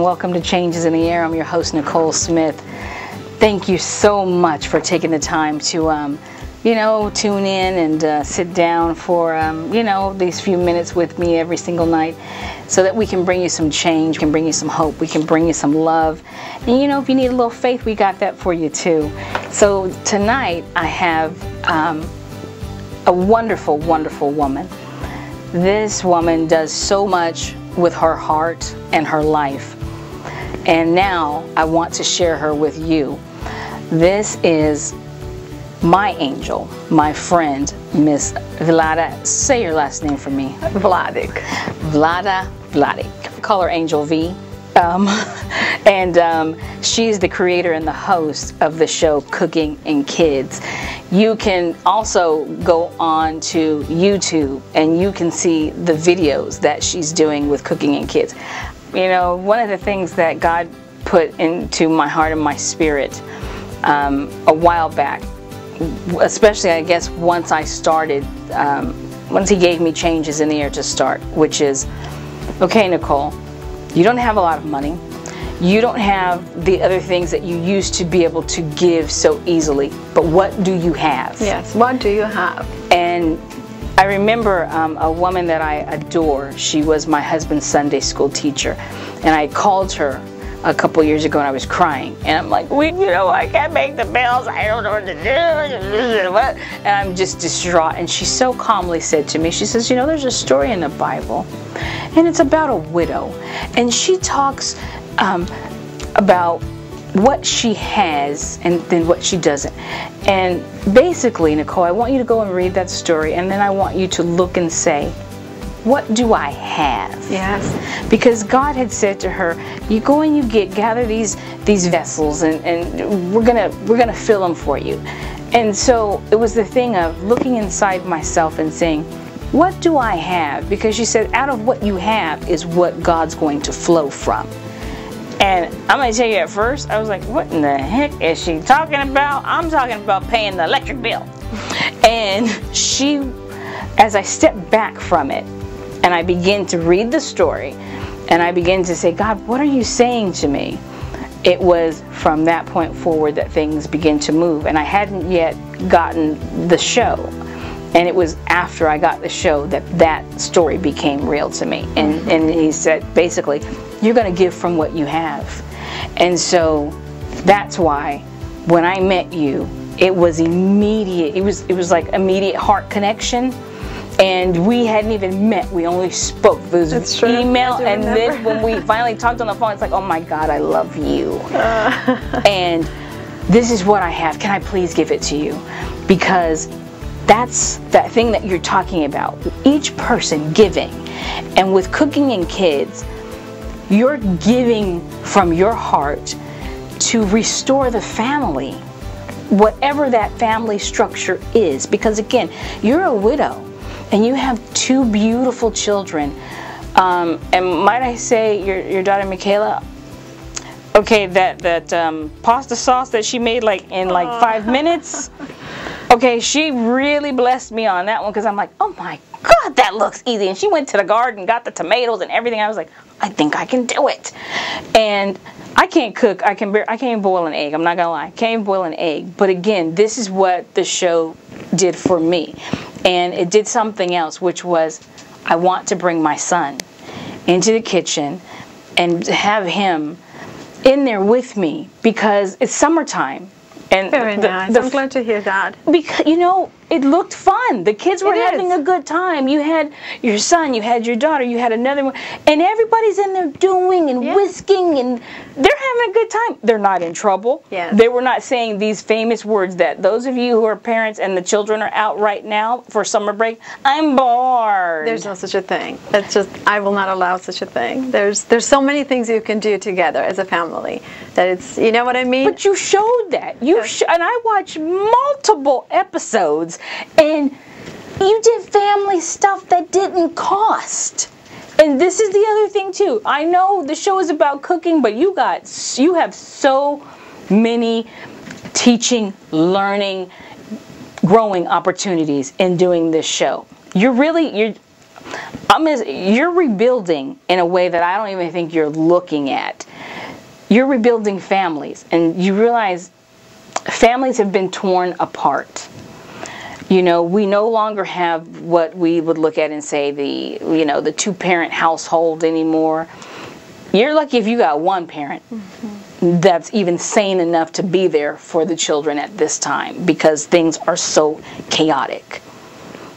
welcome to Changes in the Air. I'm your host, Nicole Smith. Thank you so much for taking the time to, tune in and sit down for, these few minutes with me every single night so that we can bring you some change, we can bring you some hope, we can bring you some love. And, if you need a little faith, we got that for you too. So tonight I have a wonderful, wonderful woman. This woman does so much with her heart and her life. And now I want to share her with you. This is my angel, my friend, Miss Vlada. Say your last name for me. Vladic. Vlada Vladic. Call her Angel V. She's the creator and the host of the show Cooking and Kids. You can also go on to YouTube and you can see the videos that she's doing with Cooking and Kids. One of the things that God put into my heart and my spirit a while back, especially I guess once I started, once he gave me Changes in the Air to start, which is, okay, Nicole, you don't have a lot of money. You don't have the other things that you used to be able to give so easily, but what do you have? Yes, what do you have? And I remember a woman that I adore. She was my husband's Sunday school teacher, and I called her a couple years ago and I was crying, and I'm like, I can't make the bills, I don't know what to do, and I'm just distraught. And she so calmly said to me, she says, there's a story in the Bible, and it's about a widow, and she talks about what she has and then what she doesn't. And basically, Nicole, I want you to go and read that story, and then I want you to look and say, what do I have? Yes. Because God had said to her, you go and you gather these vessels, and we're gonna fill them for you. And so it was the thing of looking inside myself and saying, what do I have? Because she said, out of what you have is what God's going to flow from. And I'm going to tell you, at first, I was like, what in the heck is she talking about? I'm talking about paying the electric bill. And as I stepped back from it, and I began to read the story, and I began to say, God, what are you saying to me? It was from that point forward that things began to move. And I hadn't yet gotten the show. And it was after I got the show that story became real to me. And he said, basically, you're going to give from what you have. And so that's why when I met you, it was immediate. It was like immediate heart connection. And we hadn't even met. We only spoke. There was email. And then when we finally talked on the phone, it's like, oh my God, I love you. And this is what I have. Can I please give it to you? Because that's that thing that you're talking about. Each person giving. And with Cooking and Kids, you're giving from your heart to restore the family, whatever that family structure is. Because again, you're a widow and you have two beautiful children. And might I say, your daughter Michaela, okay, that pasta sauce that she made in 5 minutes, okay, she really blessed me on that one, because I'm like, oh my God, that looks easy. And she went to the garden, got the tomatoes and everything. I was like, I think I can do it. And I can't cook. I can't even boil an egg. I'm not gonna lie. I can't even boil an egg. But again, this is what the show did for me. And it did something else, which was, I want to bring my son into the kitchen and have him in there with me, because it's summertime. And very nice. I'm glad to hear that. Because, it looked fun. The kids were having a good time. You had your son, you had your daughter, you had another one, and everybody's in there doing and whisking, and they're having a good time. They're not in trouble. Yes. They were not saying these famous words that those of you who are parents and the children are out right now for summer break, I'm bored. There's no such a thing. It's just, I will not allow such a thing. There's so many things you can do together as a family that it's, you know what I mean? But you showed that. And I watched multiple episodes, and you did family stuff that didn't cost. And this is the other thing too. I know the show is about cooking, but you have so many teaching, learning, growing opportunities in doing this show. You're rebuilding in a way that I don't even think you're looking at. you're rebuilding families, and you realize families have been torn apart. You know, we no longer have what we would look at and say the two-parent household anymore. You're lucky if you got one parent that's even sane enough to be there for the children at this time, because things are so chaotic.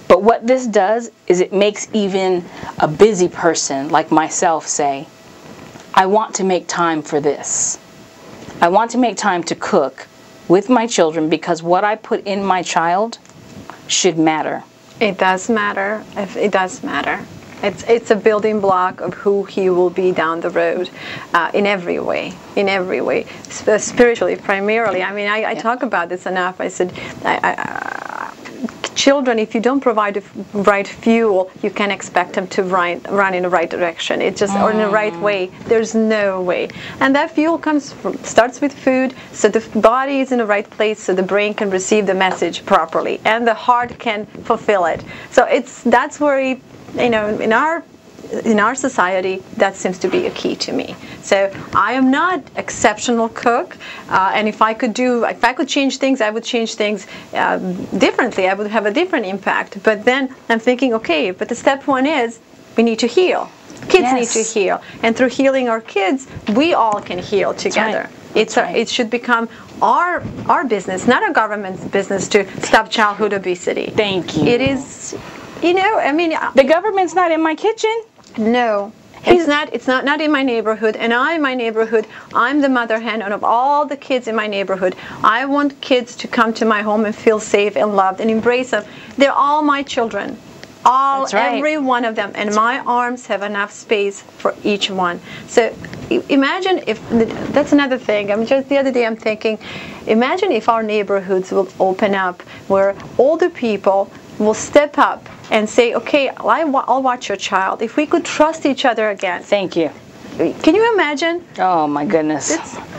But what this does is it makes even a busy person like myself say, I want to make time for this. I want to make time to cook with my children, because what I put in my child should matter. It does matter. It does matter. It's a building block of who he will be down the road, in every way. In every way, spiritually primarily. I mean, I talk about this enough. I said, children, if you don't provide the right fuel, you can't expect them to run in the right direction. It just, or in the right way. There's no way. And that fuel starts with food, so the body is in the right place, so the brain can receive the message properly, and the heart can fulfill it. So that's where, in our society, that seems to be a key to me. So I am not exceptional cook, and if I could change things, I would change things differently. I would have a different impact. But then I'm thinking, okay, but the step one is we need to heal. Kids need to heal, and through healing our kids, we all can heal together. It should become our business, not a government's business, to stop childhood obesity. Thank you. It is. I mean, the government's not in my kitchen. No, it's not in my neighborhood. And in my neighborhood, I'm the mother hen of all the kids in my neighborhood. I want kids to come to my home and feel safe and loved and embrace them. They're all my children. Every one of them. And my arms have enough space for each one. So imagine if, that's another thing. Just the other day I'm thinking, imagine if our neighborhoods will open up, where older people will step up and say, okay, I'll watch your child. If we could trust each other again. Thank you. Can you imagine? Oh my goodness.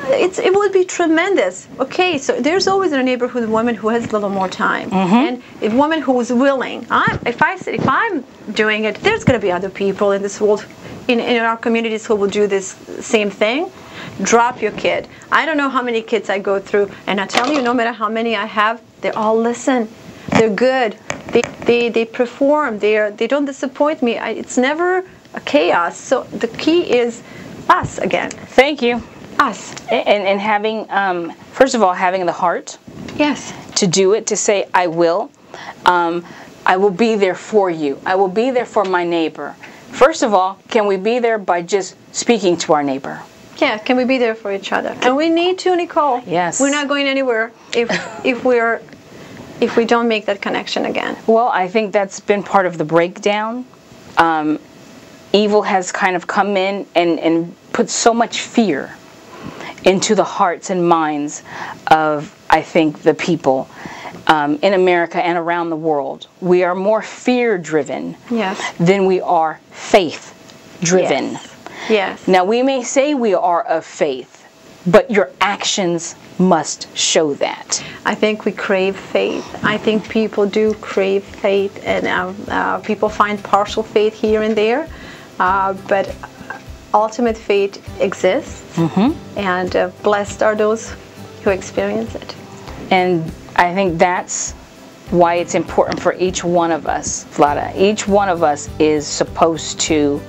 It would be tremendous. Okay, so there's always in a neighborhood a woman who has a little more time, and a woman who is willing. If I'm doing it, there's going to be other people in this world, in our communities, who will do this same thing. Drop your kid. I don't know how many kids I go through, and I tell you, no matter how many I have, they all listen. They're good. They perform. They don't disappoint me. It's never a chaos. So the key is us again. Thank you. Us. And having, first of all, having the heart. Yes. To do it, to say, I will. I will be there for you. I will be there for my neighbor. First of all, can we be there by just speaking to our neighbor? Yeah, can we be there for each other? And we need to, Nicole. Yes. We're not going anywhere if we don't make that connection again. Well, I think that's been part of the breakdown. Evil has kind of come in and put so much fear into the hearts and minds of, I think, the people in America and around the world. We are more fear-driven than we are faith-driven. Yes. Now, we may say we are of faith, but your actions must show that. I think we crave faith. I think people do crave faith, and people find partial faith here and there, but ultimate faith exists, and blessed are those who experience it. And I think that's why it's important for each one of us, Vlada. Each one of us is supposed to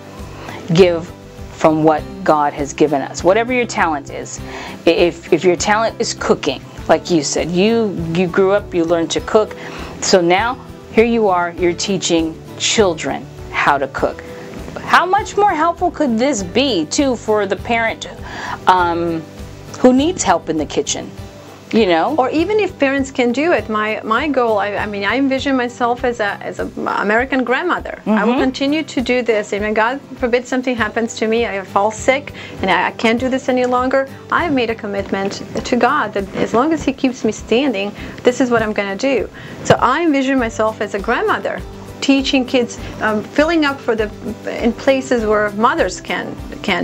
give from what God has given us. Whatever your talent is. If your talent is cooking, like you said, you grew up, you learned to cook. So now, here you are, you're teaching children how to cook. How much more helpful could this be, too, for the parent who needs help in the kitchen? You know, or even if parents can do it. My goal, I mean, I envision myself as a American grandmother. I will continue to do this. And when God forbid something happens to me, I fall sick, and I can't do this any longer, I've made a commitment to God that as long as He keeps me standing, this is what I'm going to do. So I envision myself as a grandmother, teaching kids, filling up in places where mothers can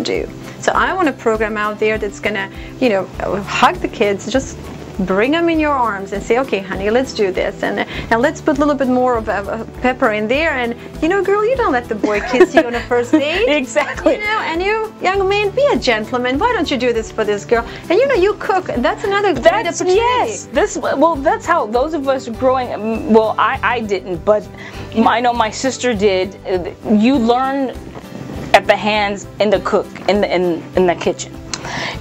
do. So I want a program out there that's going to, hug the kids, just bring them in your arms and say, okay, honey, let's do this, and let's put a little bit more of pepper in there, and girl, you don't let the boy kiss you on the first date. Exactly. And you, young man, be a gentleman. Why don't you do this for this girl? And you cook, and that's another great opportunity. Yes, that's how those of us growing. Well, I didn't, but I know my sister did. You learn at the hands in the cook in the kitchen.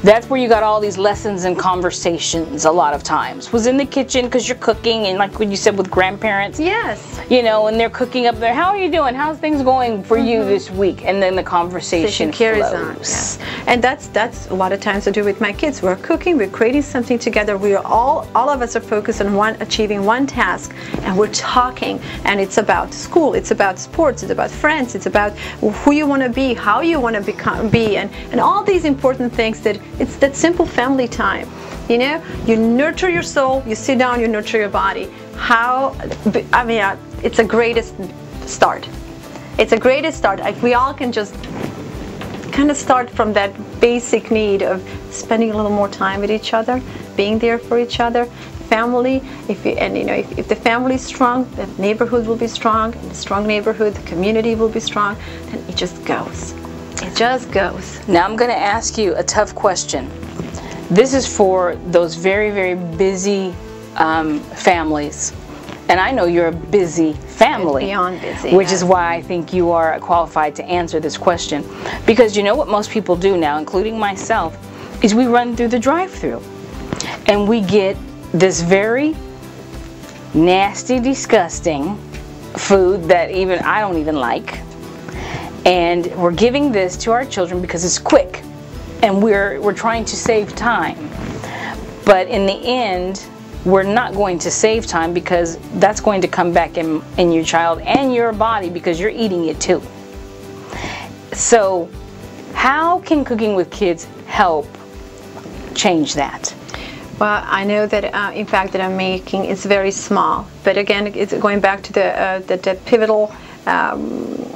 That's where you got all these lessons and conversations. A lot of times was in the kitchen, because you're cooking, and like what you said with grandparents. Yes. And they're cooking up there. How are you doing? How's things going for you this week? And then the conversation carries flows. on. Yes. And that's a lot of times I do with my kids. We're cooking, we're creating something together. We are all of us are focused on achieving one task, and we're talking. And it's about school, it's about sports, it's about friends, it's about who you want to be, how you want to be, and all these important things. That it's that simple family time. You nurture your soul, you sit down, you nurture your body. It's a greatest start. It's a greatest start. If we all can just kind of start from that basic need of spending a little more time with each other, being there for each other, family. If the family is strong, the neighborhood will be strong. In a strong neighborhood, the community will be strong. Then it just goes. It just goes. Now I'm going to ask you a tough question. This is for those very, very busy families. And I know you're a busy family. Beyond busy. Which is why I think you are qualified to answer this question. Because you know what most people do now, including myself, is we run through the drive-thru. And we get this very nasty, disgusting food that even I don't even like. And we're giving this to our children because it's quick, and we're trying to save time. But in the end, we're not going to save time, because that's going to come back in your child and your body, because you're eating it too. So how can cooking with kids help change that? Well, I know that impact that I'm making is very small, but again, it's going back to the pivotal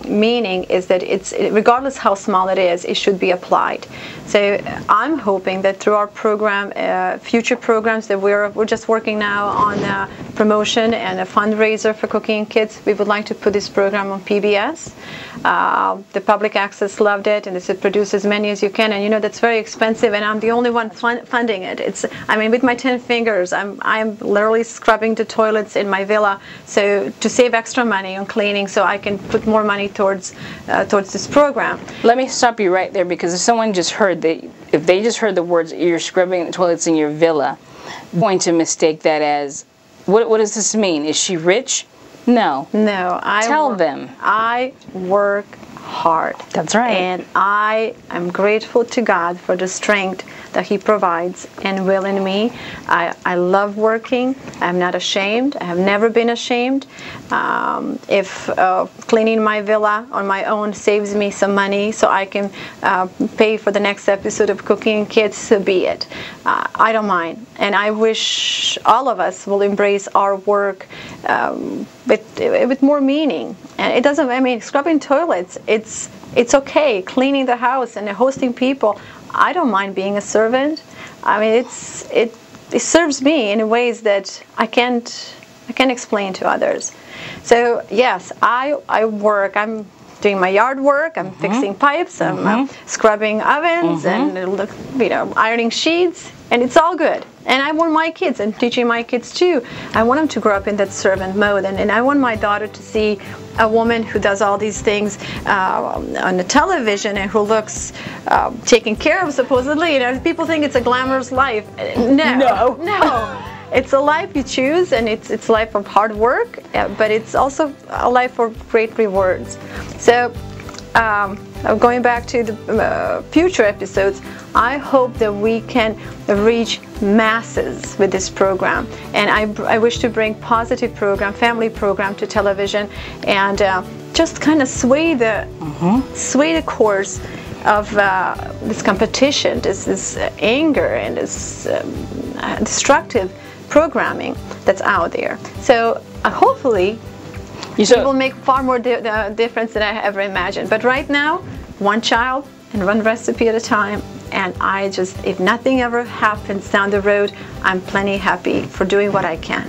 meaning is that regardless how small it is, it should be applied. So I'm hoping that through our program, future programs that we're just working now on promotion and a fundraiser for Cooking and Kids, we would like to put this program on PBS. The public access loved it, and they said produce as many as you can, and that's very expensive, and I'm the only one funding it. With my 10 fingers, I'm literally scrubbing the toilets in my villa, so to save extra money on cleaning, so I can put more money towards this program. Let me stop you right there, because if someone just heard if they just heard the words you're scrubbing the toilets in your villa, they're going to mistake that as what does this mean? Is she rich? No. Tell them. I work hard. That's right. And I am grateful to God for the strength that He provides and will in me. I love working. I'm not ashamed. I have never been ashamed. If cleaning my villa on my own saves me some money so I can pay for the next episode of Cooking and Kids, so be it. I don't mind. And I wish all of us will embrace our work with more meaning. And it doesn't, scrubbing toilets, it's okay. Cleaning the house and hosting people, I don't mind being a servant. It serves me in ways that I can't explain to others. So yes, I work. I'm doing my yard work. I'm fixing pipes. I'm scrubbing ovens and ironing sheets, and it's all good. And I want my kids, and teaching my kids too, I want them to grow up in that servant mode, and I want my daughter to see a woman who does all these things on the television and who looks taken care of, supposedly. People think it's a glamorous life. No. It's a life you choose, and it's a life of hard work, but it's also a life of great rewards. So going back to the future episodes, I hope that we can reach masses with this program, and I wish to bring positive program, family program to television, and just kind of sway the course of this competition, this anger and this destructive programming that's out there. So hopefully it will make far more difference than I ever imagined. But right now, one child, and one recipe at a time. And I just, if nothing ever happens down the road, I'm plenty happy for doing what I can.